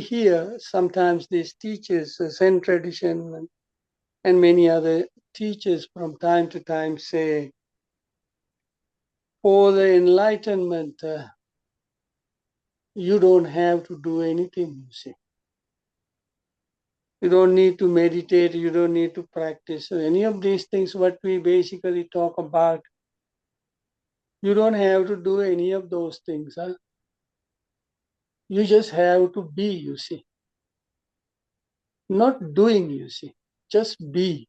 hear sometimes these teachers, the Zen tradition and many other teachers from time to time say, for the enlightenment, you don't have to do anything, you see. You don't need to meditate, you don't need to practice. So any of these things, what we basically talk about, you don't have to do any of those things. Huh? You just have to be, you see. Not doing, you see. Just be.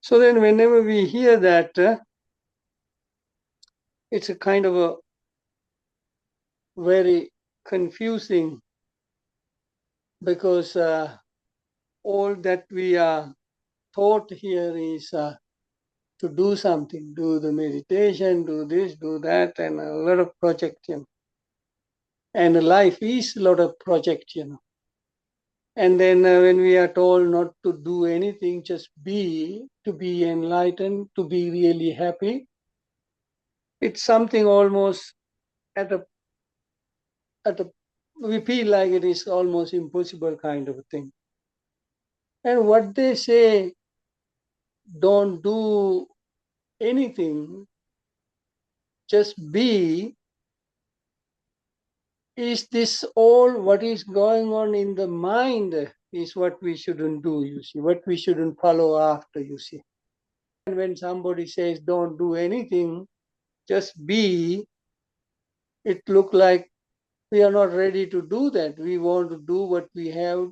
So then whenever we hear that, it's a kind of a very confusing, because all that we are taught here is to do something, do the meditation, do this, do that, and a lot of projection. And life is a lot of projection. And then when we are told not to do anything, just be, to be enlightened, to be really happy, it's something almost at a we feel like it is almost impossible kind of a thing. And what they say, don't do anything, just be, is this all what is going on in the mind is what we shouldn't do, you see, what we shouldn't follow after, you see. And when somebody says don't do anything, just be, it look like we are not ready to do that. We want to do what we have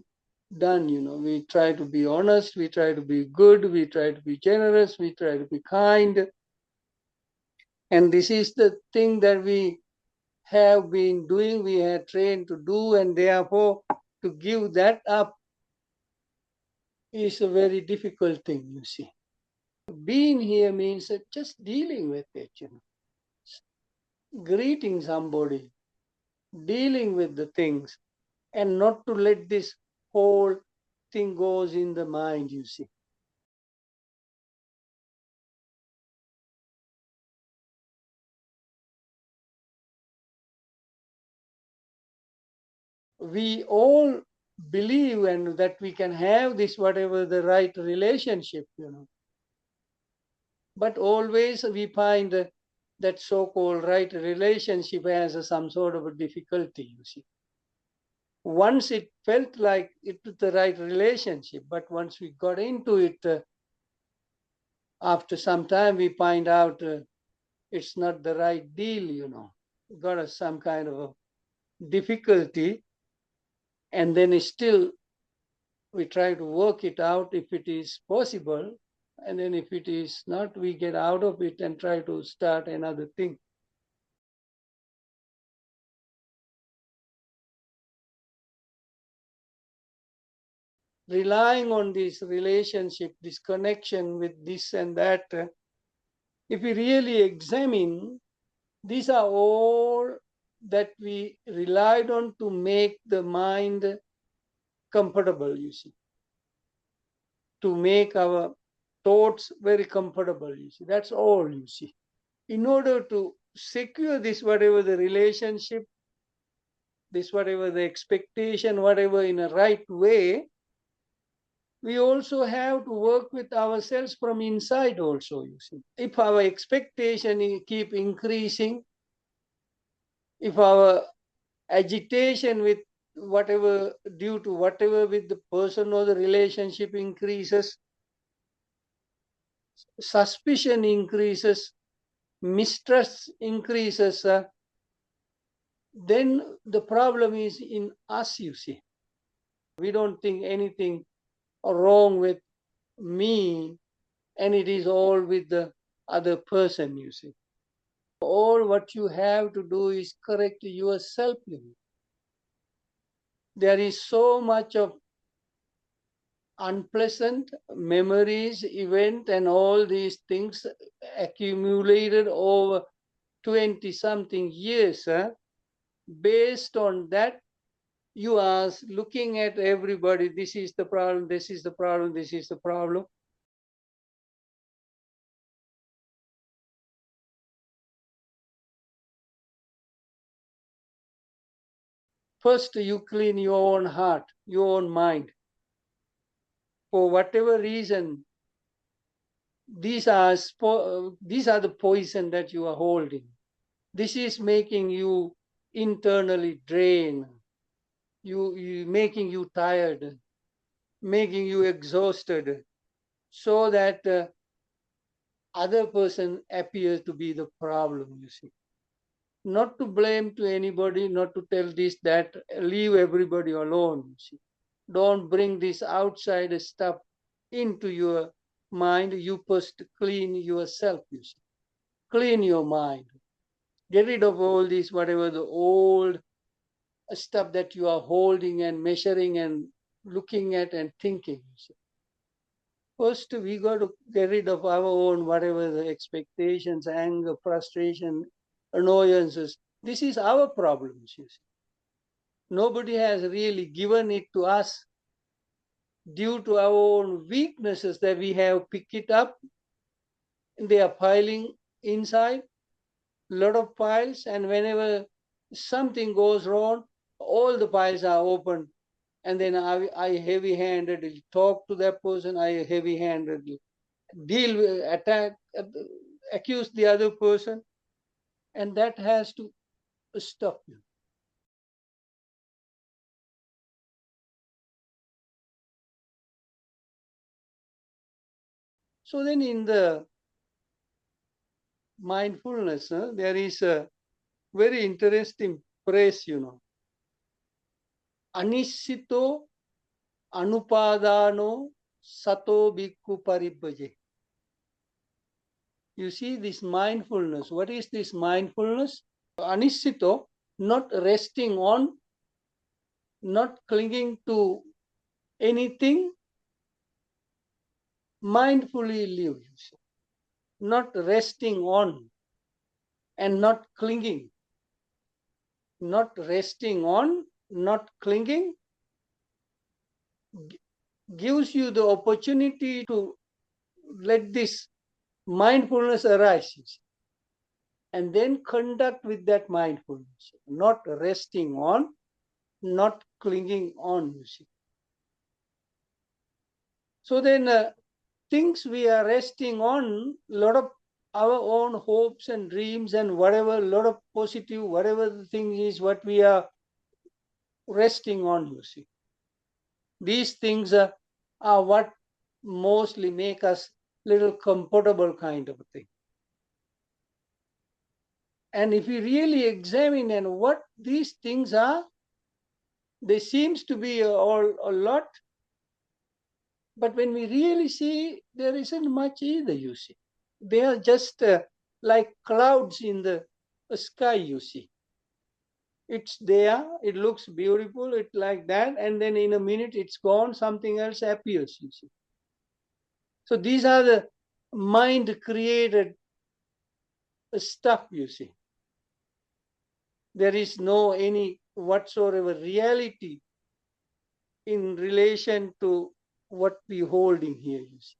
done, you know. We try to be honest, we try to be good, we try to be generous, we try to be kind. And this is the thing that we have been doing, we have trained to do, and therefore to give that up is a very difficult thing, you see. Being here means just dealing with it, you know. Greeting somebody, dealing with the things, and not to let this whole thing goes in the mind, you see. We all believe and that we can have this whatever the right relationship, you know. But always we find that so-called right relationship has some sort of a difficulty, you see. Once it felt like it was the right relationship, but once we got into it, after some time we find out it's not the right deal, you know. Got us some kind of a difficulty, and then still we try to work it out if it is possible, and then if it is not, we get out of it and try to start another thing. Relying on this relationship, this connection with this and that, if we really examine, these are all that we relied on to make the mind comfortable, you see, to make our thoughts very comfortable, you see. That's all, you see. In order to secure this, whatever the relationship, this whatever the expectation, whatever in a right way, we also have to work with ourselves from inside also, you see. If our expectation keep increasing, if our agitation with whatever, due to whatever with the person or the relationship increases, suspicion increases, mistrust increases, then the problem is in us, you see. We don't think anything wrong with me, and it is all with the other person, you see. All what you have to do is correct yourself. There is so much of unpleasant memories, event, and all these things accumulated over 20 something years. Based on that, you are looking at everybody, this is the problem, this is the problem, this is the problem. First, you clean your own heart, your own mind. For whatever reason, these are the poison that you are holding. This is making you internally drained, making you tired, making you exhausted, so that other person appears to be the problem, you see. Not to blame to anybody, not to tell this, that, leave everybody alone, you see. Don't bring this outside stuff into your mind. You first clean yourself, you see. Clean your mind. Get rid of all this, whatever the old stuff that you are holding and measuring and looking at and thinking, you see. First, we got to get rid of our own, whatever the expectations, anger, frustration, annoyances. This is our problems, you see. Nobody has really given it to us due to our own weaknesses that we have picked it up. They are piling inside, a lot of piles, and whenever something goes wrong, all the piles are open. And then I heavy-handedly talk to that person, I heavy-handedly deal with, attack, accuse the other person, and that has to stop you. So then in the mindfulness, there is a very interesting phrase, Anissito anupadano sato bhikkhu paribhaje. You see this mindfulness. What is this mindfulness? Anissito, not resting on, not clinging to anything, mindfully live, you see. Not resting on and not clinging. Not resting on, not clinging, gives you the opportunity to let this mindfulness arise, you see, and then conduct with that mindfulness, not resting on, not clinging on, you see. So then things we are resting on, a lot of our own hopes and dreams and whatever, a lot of positive, whatever the thing is, what we are resting on, you see. These things are what mostly make us little comfortable kind of a thing. And if we really examine and what these things are, they seems to be all a lot, but when we really see, there isn't much either, you see. They are just like clouds in the sky, you see. It's there, it looks beautiful, it's like that, and then in a minute it's gone, something else appears, you see. So these are the mind created stuff, you see. There is no any whatsoever reality in relation to what we holding here, you see.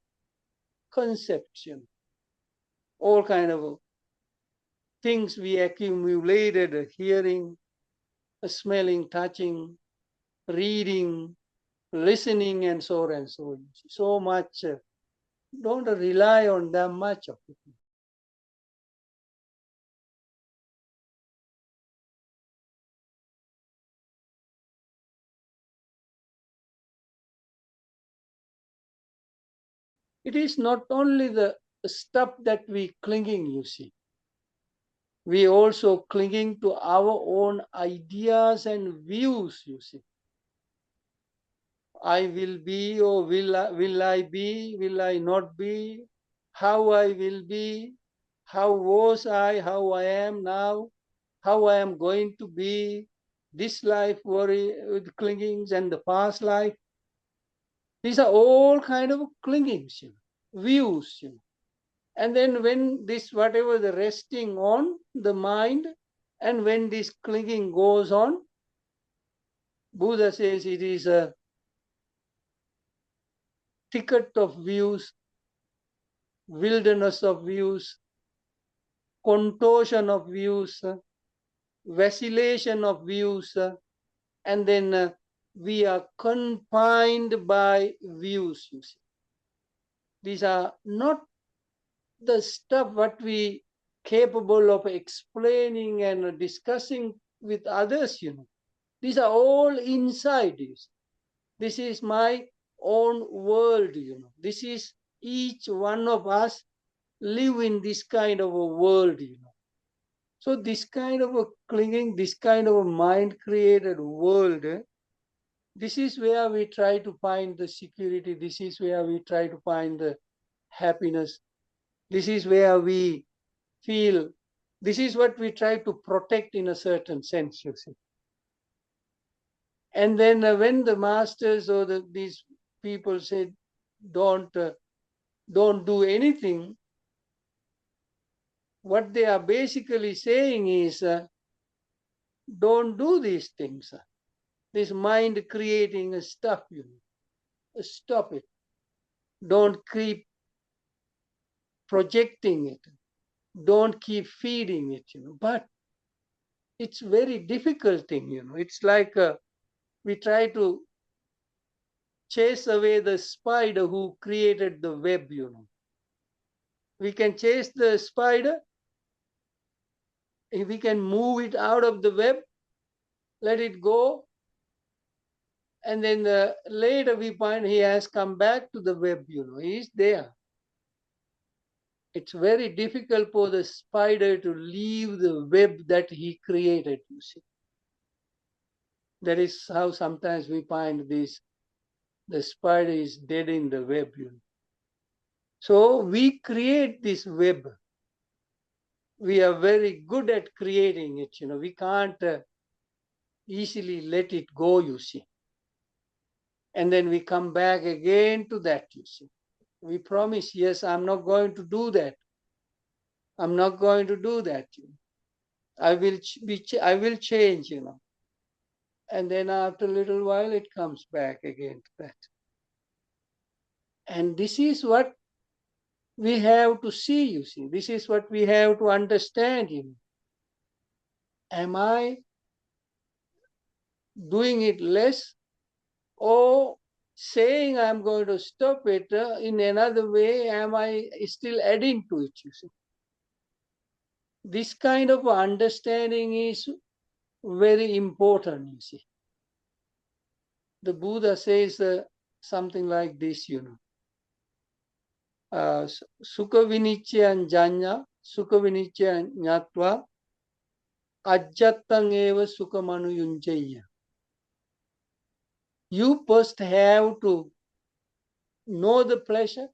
Conception, all kind of things we accumulated, hearing, smelling, touching, reading, listening, and so on and so on. So much, don't rely on that much of it. It is not only the stuff that we clinging, you see. We also clinging to our own ideas and views, you see. I will be, or will I be, will I not be, how I will be, how was I, how I am now, how I am going to be, this life worry with clingings and the past life. These are all kind of clingings, views. And then when this, whatever the resting on the mind, and when this clinging goes on, Buddha says it is a thicket of views, wilderness of views, contortion of views, vacillation of views, and then we are confined by views, you see. These are not the stuff what we capable of explaining and discussing with others, you know. These are all inside you. This is my own world, you know. This is each one of us live in this kind of a world, you know. So this kind of a clinging, this kind of a mind-created world, this is where we try to find the security. This is where we try to find the happiness. This is where we feel, this is what we try to protect in a certain sense, you see. And then when the masters or these people say, don't do anything, what they are basically saying is, don't do these things. This mind creating stuff, you know, stop it. Don't keep projecting it. Don't keep feeding it, you know. But it's very difficult thing, you know. It's like we try to chase away the spider who created the web, you know. We can chase the spider, if we can move it out of the web, let it go, and then later we find he has come back to the web, you know, he's there. It's very difficult for the spider to leave the web that he created, you see. That is how sometimes we find this, the spider is dead in the web, you know. So we create this web. We are very good at creating it, you know. We can't easily let it go, you see. And then we come back again to that, you see. We promise, yes, I'm not going to do that. I'm not going to do that. You know. I will change, you know. And then after a little while, it comes back again to that. And this is what we have to see, you see. This is what we have to understand, you know. Am I doing it less, or saying I'm going to stop it in another way, am I still adding to it, you see? This kind of understanding is very important, you see. The Buddha says something like this, you know. Sukha vinicchaya janya, sukha vinicchaya nyatva, ajjattang eva sukhamanu yunjaya. You first have to know the pleasure,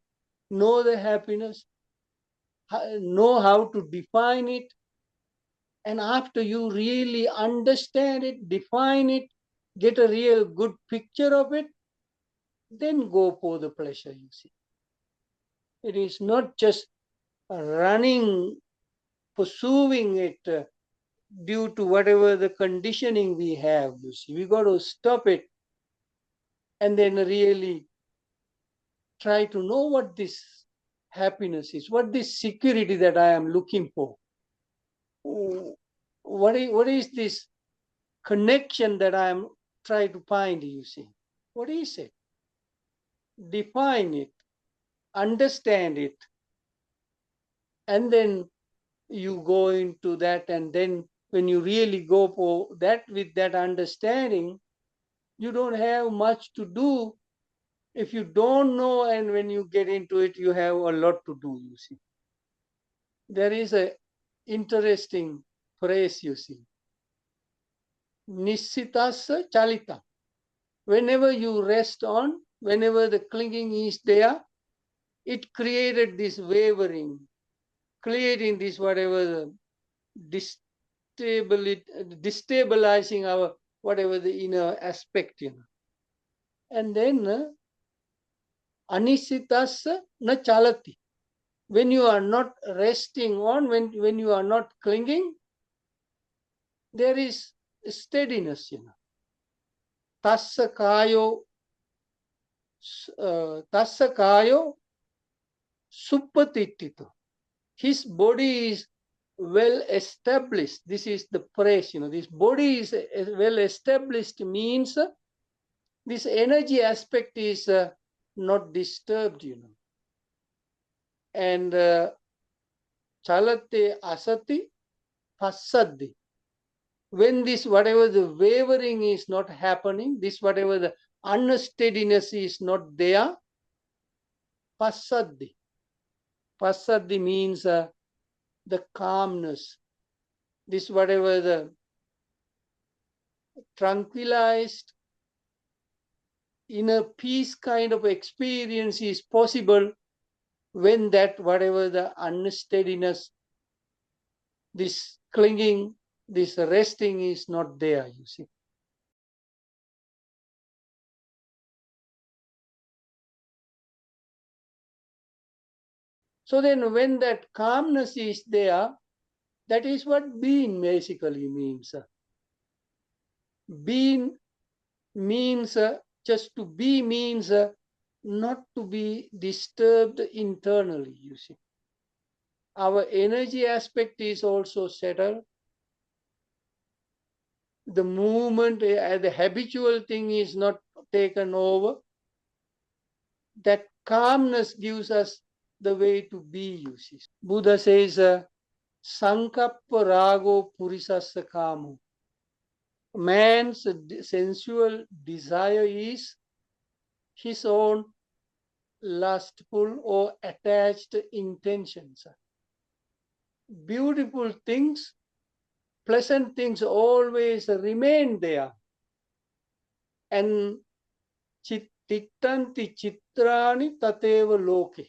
know the happiness, know how to define it. And after you really understand it, define it, get a real good picture of it, then go for the pleasure, you see. It is not just running, pursuing it due to whatever the conditioning we have, you see. We got to stop it and then really try to know what this happiness is, what this security that I am looking for. What is this connection that I am trying to find, you see? What is it? Define it, understand it, and then you go into that, and then when you really go for that with that understanding, you don't have much to do. If you don't know, and when you get into it, you have a lot to do, you see. There is a interesting phrase, you see. Nissitassa chalita. Whenever you rest on, whenever the clinging is there, it created this wavering, creating this whatever destabilizing our whatever the inner aspect, you know. And then anisitassa na chalati. When you are not resting on, when you are not clinging, there is steadiness, you know. Tassa kayo suppatittito. His body is well established. This is the praise, this body is well established means this energy aspect is not disturbed, And chalate asati passaddi. When this, whatever the wavering is not happening, this, whatever the unsteadiness is not there, passaddi. Passaddi means the calmness. This, whatever the tranquilized inner peace kind of experience is possible when that, whatever the unsteadiness, this clinging, this resting is not there, you see. So then when that calmness is there, that is what being basically means. Being means, just to be means not to be disturbed internally, you see. Our energy aspect is also settled. The movement, the habitual thing is not taken over. That calmness gives us the way to be, you see. Buddha says, Sankappa rago purisassa kamo. Man's sensual desire is his own lustful or attached intentions. Beautiful things, pleasant things always remain there. And tittanti chitrani tateva loke.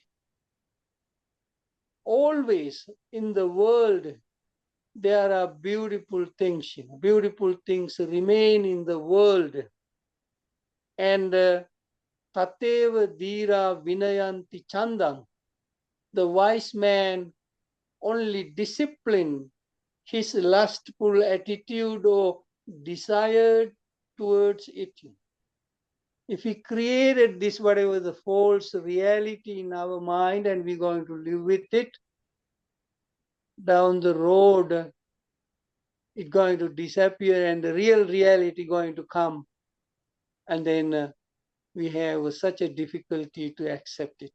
Always in the world, there are beautiful things. Beautiful things remain in the world. And tateva dhira vinayanti chandam. The wise man only discipline his lustful attitude or desire towards it. If we created this, whatever the false reality in our mind, and we're going to live with it, down the road, it's going to disappear and the real reality going to come. And then we have such a difficulty to accept it.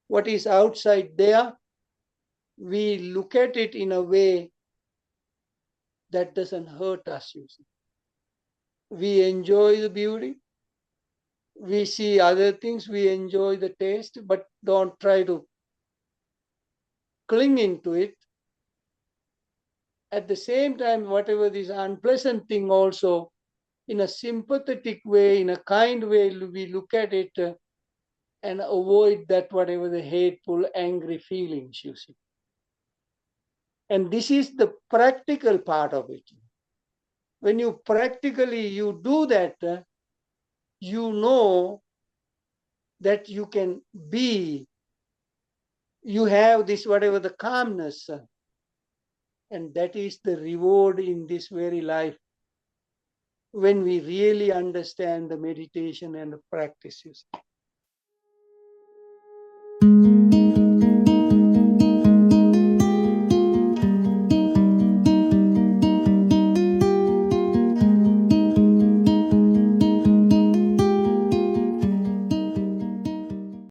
What is outside there, we look at it in a way that doesn't hurt us. You see. We enjoy the beauty. We see other things, we enjoy the taste, but don't try to cling into it. At the same time, whatever this unpleasant thing also, in a sympathetic way, in a kind way, we look at it and avoid that, whatever the hateful, angry feelings, you see. And this is the practical part of it. When you practically, you do that, you know that you can be, you have this, whatever the calmness, and that is the reward in this very life when we really understand the meditation and the practices.